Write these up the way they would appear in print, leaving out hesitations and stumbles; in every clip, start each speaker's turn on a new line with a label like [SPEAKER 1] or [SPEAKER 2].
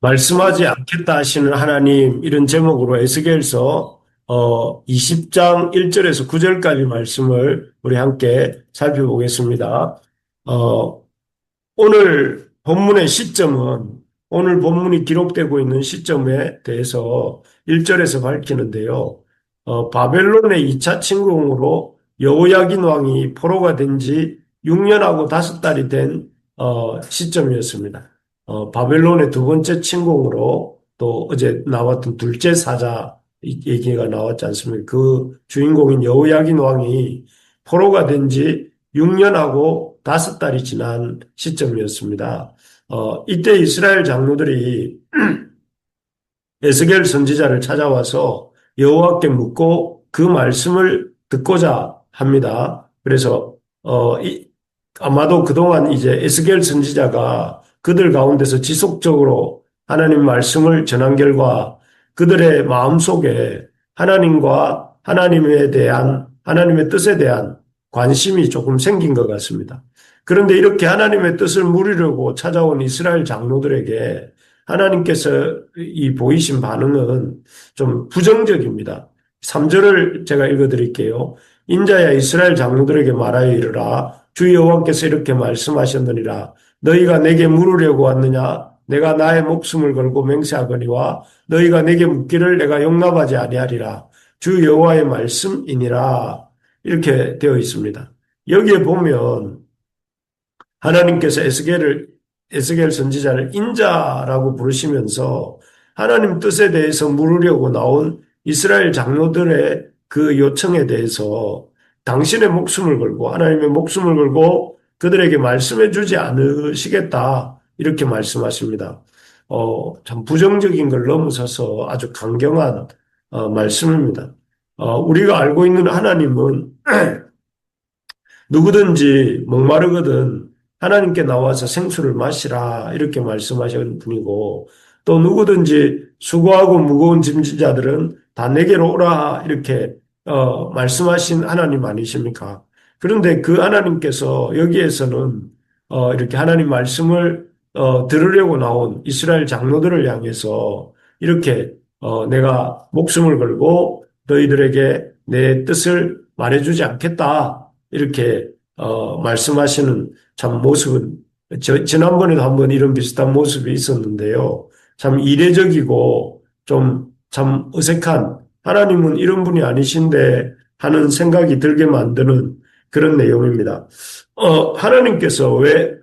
[SPEAKER 1] 말씀하지 않겠다 하시는 하나님 이런 제목으로 에스겔서 20장 1절에서 9절까지 말씀을 우리 함께 살펴보겠습니다. 어, 오늘 본문의 시점은 오늘 본문이 기록되고 있는 시점에 대해서 1절에서 밝히는데요. 바벨론의 2차 침공으로 여호야긴 왕이 포로가 된 지 6년하고 5달이 된 시점이었습니다. 바벨론의 두 번째 침공으로 또 어제 나왔던 둘째 사자 얘기가 나왔지 않습니까? 그 주인공인 여호야긴 왕이 포로가 된 지 6년하고 5달이 지난 시점이었습니다. 이때 이스라엘 장로들이 에스겔 선지자를 찾아와서 여호와께 묻고 그 말씀을 듣고자 합니다. 그래서 아마도 그동안 이제 에스겔 선지자가 그들 가운데서 지속적으로 하나님 말씀을 전한 결과 그들의 마음속에 하나님과 하나님에 대한 하나님의 뜻에 대한 관심이 조금 생긴 것 같습니다. 그런데 이렇게 하나님의 뜻을 물으려고 찾아온 이스라엘 장로들에게 하나님께서 이 보이신 반응은 좀 부정적입니다. 3절을 제가 읽어드릴게요. 인자야 이스라엘 장로들에게 말하여 이르라. 주 여호와께서 이렇게 말씀하셨느니라. 너희가 내게 물으려고 왔느냐? 내가 나의 목숨을 걸고 맹세하거니와 너희가 내게 묻기를 내가 용납하지 아니하리라. 주 여호와의 말씀이니라. 이렇게 되어 있습니다. 여기에 보면 하나님께서 에스겔 선지자를 인자라고 부르시면서 하나님 뜻에 대해서 물으려고 나온 이스라엘 장로들의 그 요청에 대해서 당신의 목숨을 걸고 하나님의 목숨을 걸고 그들에게 말씀해 주지 않으시겠다 이렇게 말씀하십니다. 참 부정적인 걸 넘어서서 아주 강경한 말씀입니다. 우리가 알고 있는 하나님은 누구든지 목마르거든 하나님께 나와서 생수를 마시라 이렇게 말씀하신 분이고 또 누구든지 수고하고 무거운 짐진 자들은 다 내게로 오라 이렇게 말씀하신 하나님 아니십니까? 그런데 그 하나님께서 여기에서는 이렇게 하나님 말씀을 들으려고 나온 이스라엘 장로들을 향해서 이렇게 내가 목숨을 걸고 너희들에게 내 뜻을 말해주지 않겠다 이렇게 말씀하시는 참 모습은 지난번에도 한번 이런 비슷한 모습이 있었는데요. 참 이례적이고 좀 참 어색한 하나님은 이런 분이 아니신데 하는 생각이 들게 만드는 그런 내용입니다. 하나님께서 왜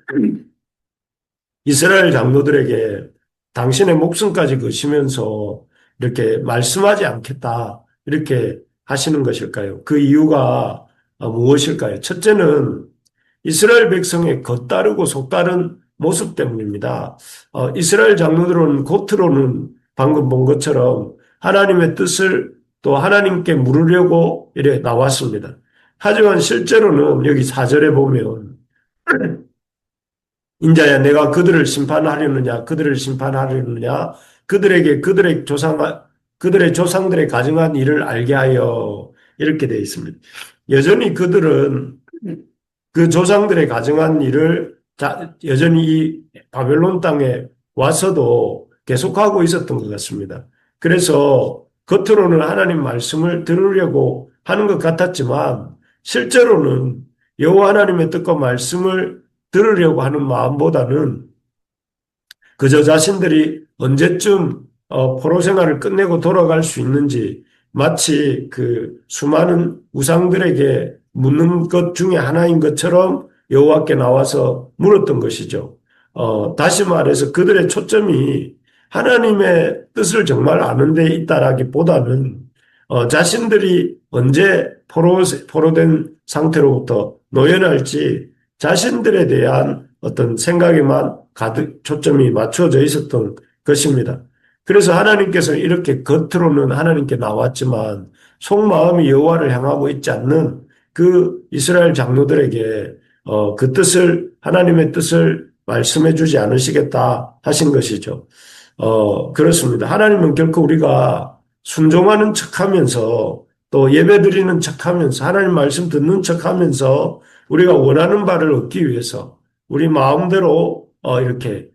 [SPEAKER 1] 이스라엘 장로들에게 당신의 목숨까지 거시면서 이렇게 말씀하지 않겠다 이렇게 하시는 것일까요? 그 이유가 무엇일까요? 첫째는 이스라엘 백성의 겉다르고 속다른 모습 때문입니다. 이스라엘 장로들은 겉으로는 방금 본 것처럼 하나님의 뜻을 또 하나님께 물으려고 이래 나왔습니다. 하지만 실제로는 여기 4절에 보면 인자야 내가 그들을 심판하려느냐 그들을 심판하려느냐 그들에게 그들의 조상들의 가정한 일을 알게 하여 이렇게 되어 있습니다. 여전히 그들은 그 조상들의 가정한 일을 여전히 이 바벨론 땅에 와서도 계속하고 있었던 것 같습니다. 그래서 겉으로는 하나님 말씀을 들으려고 하는 것 같았지만 실제로는 여호와 하나님의 뜻과 말씀을 들으려고 하는 마음보다는 그저 자신들이 언제쯤 포로 생활을 끝내고 돌아갈 수 있는지 마치 그 수많은 우상들에게 묻는 것 중에 하나인 것처럼 여호와께 나와서 물었던 것이죠. 다시 말해서 그들의 초점이 하나님의 뜻을 정말 아는 데 있다라기보다는 자신들이 언제 포로된 상태로부터 노연할지 자신들에 대한 어떤 생각에만 가득 초점이 맞춰져 있었던 것입니다. 그래서 하나님께서 이렇게 겉으로는 하나님께 나왔지만 속마음이 여호와를 향하고 있지 않는 그 이스라엘 장로들에게 그 뜻을 하나님의 뜻을 말씀해 주지 않으시겠다 하신 것이죠. 그렇습니다. 하나님은 결코 우리가 순종하는 척하면서 또 예배드리는 척하면서 하나님 말씀 듣는 척하면서 우리가 원하는 바를 얻기 위해서 우리 마음대로 이렇게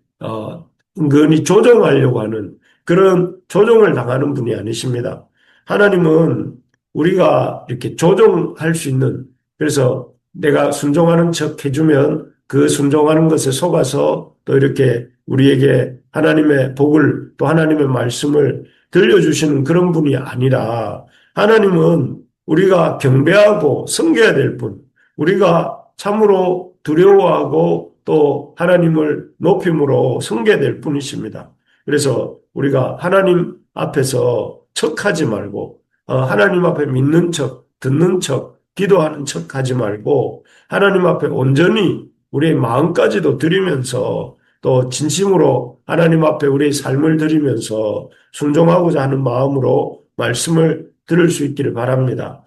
[SPEAKER 1] 은근히 조종하려고 하는 그런 조종을 당하는 분이 아니십니다. 하나님은 우리가 이렇게 조종할 수 있는, 그래서 내가 순종하는 척 해주면 그 순종하는 것에 속아서 또 이렇게 우리에게 하나님의 복을 또 하나님의 말씀을 들려주시는 그런 분이 아니라, 하나님은 우리가 경배하고 섬겨야 될 분, 우리가 참으로 두려워하고 또 하나님을 높임으로 섬겨야 될 분이십니다. 그래서 우리가 하나님 앞에서 척하지 말고 하나님 앞에 믿는 척, 듣는 척, 기도하는 척 하지 말고 하나님 앞에 온전히 우리의 마음까지도 드리면서 또 진심으로 하나님 앞에 우리의 삶을 드리면서 순종하고자 하는 마음으로 말씀을 들을 수 있기를 바랍니다.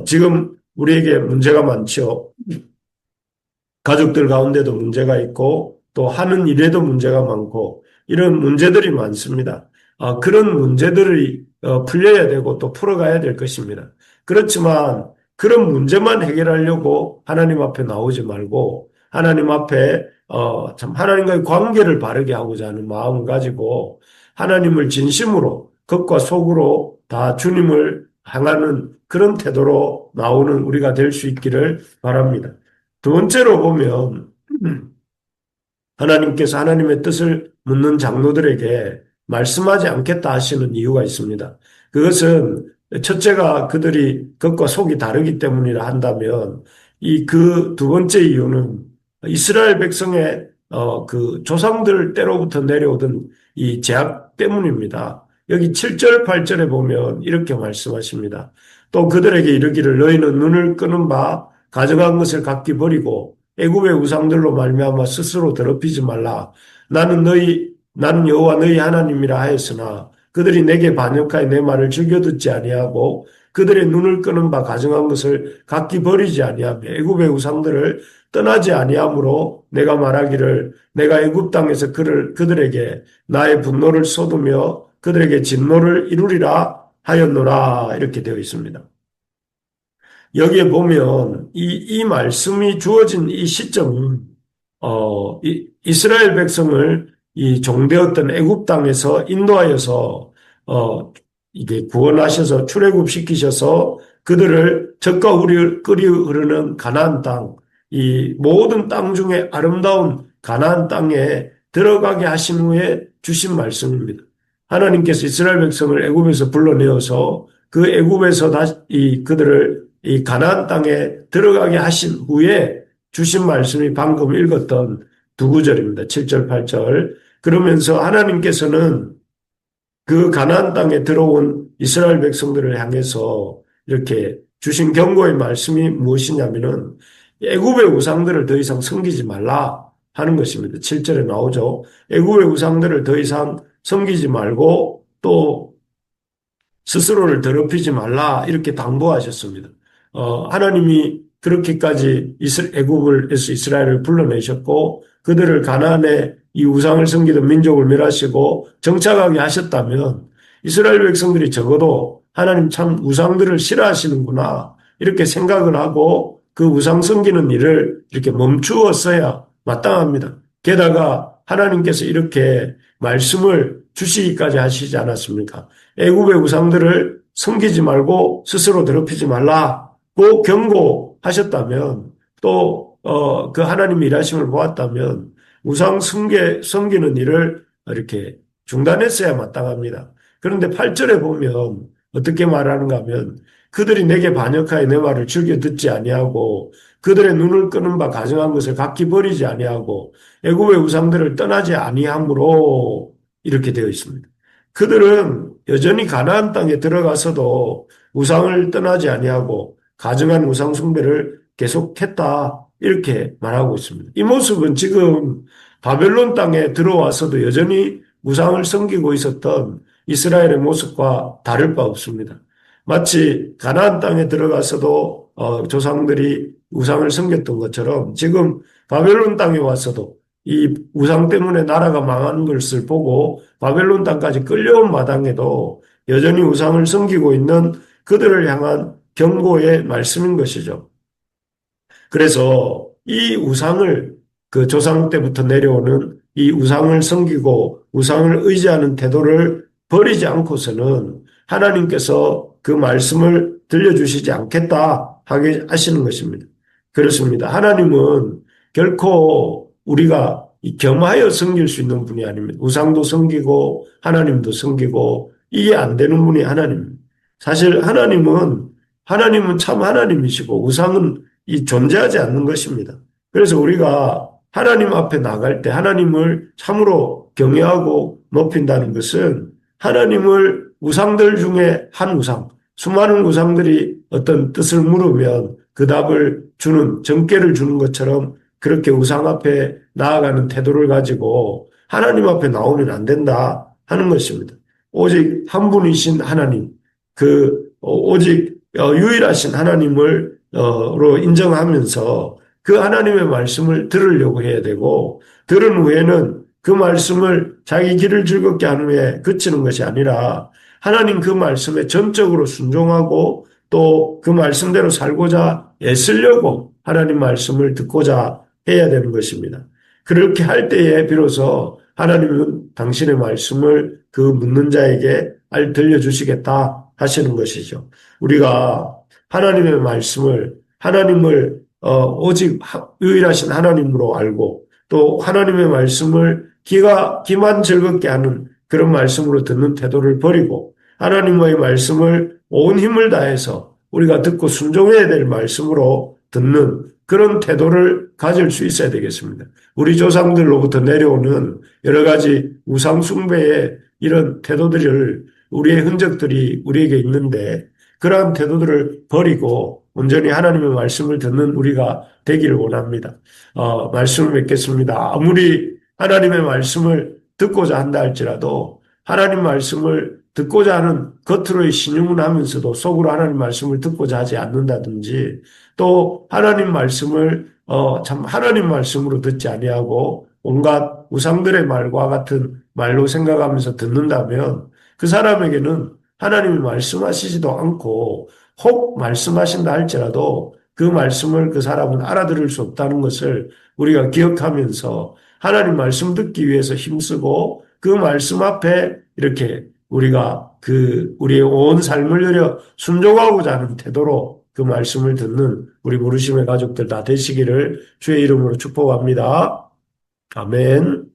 [SPEAKER 1] 지금 우리에게 문제가 많죠. 가족들 가운데도 문제가 있고 또 하는 일에도 문제가 많고 이런 문제들이 많습니다. 그런 문제들이 풀려야 되고 또 풀어가야 될 것입니다. 그렇지만 그런 문제만 해결하려고 하나님 앞에 나오지 말고 하나님 앞에 참 하나님과의 관계를 바르게 하고자 하는 마음을 가지고 하나님을 진심으로 겉과 속으로 다 주님을 향하는 그런 태도로 나오는 우리가 될 수 있기를 바랍니다. 두 번째로 보면 하나님께서 하나님의 뜻을 묻는 장로들에게 말씀하지 않겠다 하시는 이유가 있습니다. 그것은 첫째가 그들이 겉과 속이 다르기 때문이라 한다면 이 그 두 번째 이유는 이스라엘 백성의 그 조상들 때로부터 내려오던 이 죄악 때문입니다. 여기 7절, 8절에 보면 이렇게 말씀하십니다. 또 그들에게 이르기를 너희는 눈을 끄는 바 가져간 것을 각기 버리고 애굽의 우상들로 말미암아 스스로 더럽히지 말라. 나는 여호와 너희 하나님이라 하였으나 그들이 내게 반역하여 내 말을 즐겨 듣지 아니하고 그들의 눈을 끄는 바 가증한 것을 각기 버리지 아니하며 애굽의 우상들을 떠나지 아니하므로 내가 말하기를 내가 애굽 땅에서 그들에게 나의 분노를 쏟으며 그들에게 진노를 이루리라 하였노라 이렇게 되어 있습니다. 여기에 보면 이 말씀이 주어진 이 시점은 이스라엘 백성을 이 종되었던 애굽 땅에서 인도하여서 이게 구원하셔서 출애굽시키셔서 그들을 젖과 꿀이 흐르는 가나안 땅, 이 모든 땅 중에 아름다운 가나안 땅에 들어가게 하신 후에 주신 말씀입니다. 하나님께서 이스라엘 백성을 애굽에서 불러내어서 그 애굽에서 다시 그들을 이 가나안 땅에 들어가게 하신 후에 주신 말씀이 방금 읽었던 두 구절입니다. 7절, 8절. 그러면서 하나님께서는 그 가나안 땅에 들어온 이스라엘 백성들을 향해서 이렇게 주신 경고의 말씀이 무엇이냐면은 애굽의 우상들을 더 이상 섬기지 말라 하는 것입니다. 7절에 나오죠. 애굽의 우상들을 더 이상 섬기지 말고 또 스스로를 더럽히지 말라 이렇게 당부하셨습니다. 하나님이 그렇게까지 애굽에서 이스라엘을 불러내셨고 그들을 가나안에 이 우상을 섬기던 민족을 멸하시고 정착하게 하셨다면 이스라엘 백성들이 적어도 하나님 참 우상들을 싫어하시는구나 이렇게 생각을 하고 그 우상 섬기는 일을 이렇게 멈추었어야 마땅합니다. 게다가 하나님께서 이렇게 말씀을 주시기까지 하시지 않았습니까? 애굽의 우상들을 섬기지 말고 스스로 더럽히지 말라고 경고하셨다면 또 그 하나님의 일하심을 보았다면 우상 섬기는 일을 이렇게 중단했어야 마땅합니다. 그런데 8절에 보면 어떻게 말하는가 하면 그들이 내게 반역하여 내 말을 즐겨 듣지 아니하고 그들의 눈을 끄는 바 가증한 것을 각기 버리지 아니하고 애굽의 우상들을 떠나지 아니함으로 이렇게 되어 있습니다. 그들은 여전히 가나안 땅에 들어가서도 우상을 떠나지 아니하고 가증한 우상 숭배를 계속했다 이렇게 말하고 있습니다. 이 모습은 지금 바벨론 땅에 들어와서도 여전히 우상을 섬기고 있었던 이스라엘의 모습과 다를 바 없습니다. 마치 가나안 땅에 들어가서도 조상들이 우상을 섬겼던 것처럼 지금 바벨론 땅에 와서도 이 우상 때문에 나라가 망하는 것을 보고 바벨론 땅까지 끌려온 마당에도 여전히 우상을 섬기고 있는 그들을 향한 경고의 말씀인 것이죠. 그래서 이 우상을 그 조상 때부터 내려오는 이 우상을 섬기고 우상을 의지하는 태도를 버리지 않고서는 하나님께서 그 말씀을 들려주시지 않겠다 하게 하시는 것입니다. 그렇습니다. 하나님은 결코 우리가 겸하여 섬길 수 있는 분이 아닙니다. 우상도 섬기고 하나님도 섬기고 이게 안 되는 분이 하나님입니다. 사실 하나님은 참 하나님이시고 우상은 이 존재하지 않는 것입니다. 그래서 우리가 하나님 앞에 나갈 때 하나님을 참으로 경외하고 높인다는 것은 하나님을 우상들 중에 한 우상, 수많은 우상들이 어떤 뜻을 물으면 그 답을 주는, 정죄를 주는 것처럼 그렇게 우상 앞에 나아가는 태도를 가지고 하나님 앞에 나오면 안 된다 하는 것입니다. 오직 한 분이신 하나님, 오직 유일하신 하나님을로 인정하면서 그 하나님의 말씀을 들으려고 해야 되고, 들은 후에는 그 말씀을 자기 길을 즐겁게 한 후에 그치는 것이 아니라 하나님 그 말씀에 전적으로 순종하고 또 그 말씀대로 살고자 애쓰려고 하나님 말씀을 듣고자 해야 되는 것입니다. 그렇게 할 때에 비로소 하나님은 당신의 말씀을 그 묻는 자에게 들려주시겠다 하시는 것이죠. 우리가 하나님의 말씀을 하나님을 오직 유일하신 하나님으로 알고 또 하나님의 말씀을 귀만 즐겁게 하는 그런 말씀으로 듣는 태도를 버리고 하나님의 말씀을 온 힘을 다해서 우리가 듣고 순종해야 될 말씀으로 듣는 그런 태도를 가질 수 있어야 되겠습니다. 우리 조상들로부터 내려오는 여러 가지 우상 숭배의 이런 태도들을 우리의 흔적들이 우리에게 있는데 그러한 태도들을 버리고 온전히 하나님의 말씀을 듣는 우리가 되기를 원합니다. 말씀을 맺겠습니다. 아무리 하나님의 말씀을 듣고자 한다 할지라도 하나님 말씀을 듣고자 하는 겉으로의 신용은 하면서도 속으로 하나님 말씀을 듣고자 하지 않는다든지 또 하나님 말씀을 참 하나님 말씀으로 듣지 아니하고 온갖 우상들의 말과 같은 말로 생각하면서 듣는다면 그 사람에게는 하나님이 말씀하시지도 않고 혹 말씀하신다 할지라도 그 말씀을 그 사람은 알아들을 수 없다는 것을 우리가 기억하면서 하나님 말씀 듣기 위해서 힘쓰고 그 말씀 앞에 이렇게 우리가 우리의 온 삶을 들여 순종하고자 하는 태도로 그 말씀을 듣는 우리 부르심의 가족들 다 되시기를 주의 이름으로 축복합니다. 아멘.